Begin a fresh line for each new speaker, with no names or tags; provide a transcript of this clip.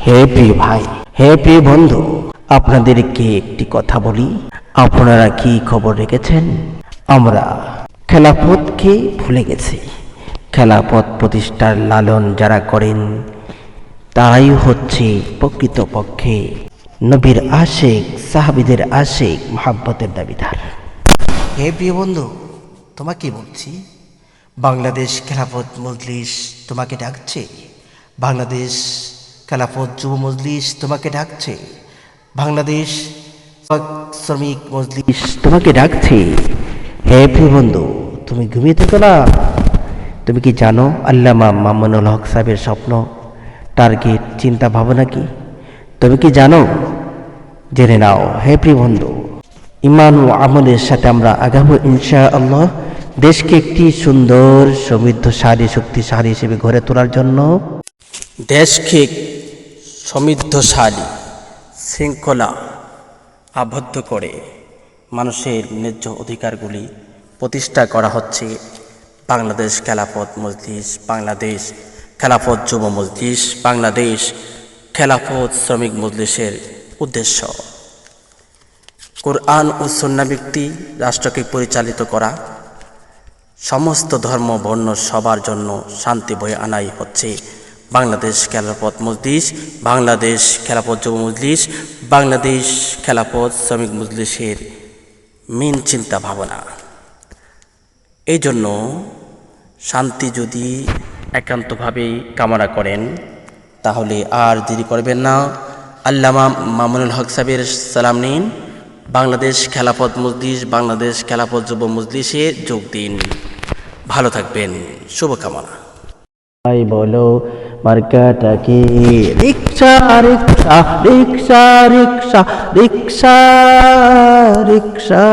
হে প্রিয় ভাই, হে প্রিয় বন্ধু, আপনাদেরকে একটি কথা বলি। আপনারা কি খবর রেখেছেন? আমরা খেলাফতকে ভুলে গেছি। খেলাফত প্রতিষ্ঠার লালন যারা করেন তারাই হচ্ছে প্রকৃতপক্ষে নবীর আশিক, সাহাবীদের আশিক, মহাব্বতের দাবিদার। হে প্রিয় বন্ধু, তোমাকে বলছি, বাংলাদেশ খেলাফত মজলিস তোমাকে ডাকছে। বাংলাদেশ খেলাফত যুব মজলিস তোমাকে ডাকছে। বাংলাদেশ শ্রমিক মজলিস তোমাকে ডাকছে। হে প্রিয় বন্ধু, তুমি ঘুমিয়ে থেকো না। তুমি কি জানো আল্লামা মামুনুল হক সাহেবের স্বপ্ন, টার্গেট, চিন্তা ভাবনা কি? তুমি কি জানো? জেনে নাও হে প্রিয় বন্ধু। ইমান ও আমলের সাথে আমরা আগাবো ইনশাআল্লাহ, দেশকে একটি সুন্দর, সমৃদ্ধশালী, শক্তিশালী হিসেবে গড়ে তোলার জন্য। দেশকে সমৃদ্ধশালী, শৃঙ্খলা আবদ্ধ করে মানুষের ন্যায্য অধিকারগুলি প্রতিষ্ঠা করা হচ্ছে বাংলাদেশ খেলাফত মজলিস, বাংলাদেশ খেলাফত যুব মজলিস, বাংলাদেশ খেলাফত শ্রমিক মজলিসের উদ্দেশ্য। কোরআন ও সুন্নাহ ভিত্তি রাষ্ট্রকে পরিচালিত করা, সমস্ত ধর্ম বর্ণ সবার জন্য শান্তি বয়ে আনাই হচ্ছে বাংলাদেশ খেলাফত মজলিস, বাংলাদেশ খেলাফত যুব মজলিস, বাংলাদেশ খেলাফত শ্রমিক মজলিসের মেন চিন্তা ভাবনা। এই জন্য শান্তি যদি একান্তভাবেই কামনা করেন তাহলে আর দেরি করবেন না, আল্লামা মামুনুল হক সাহেবের সালাম নিন। বাংলাদেশ খেলাফত মজলিস, বাংলাদেশ খেলাফত যুব মজলিসে যোগ দিন। ভালো থাকবেন, শুভকামনা। ভাই বলো মার্কাটা কি? রিক্সা রিক্সা রিক্সা রিক্সা রিক্সা রিক্সা।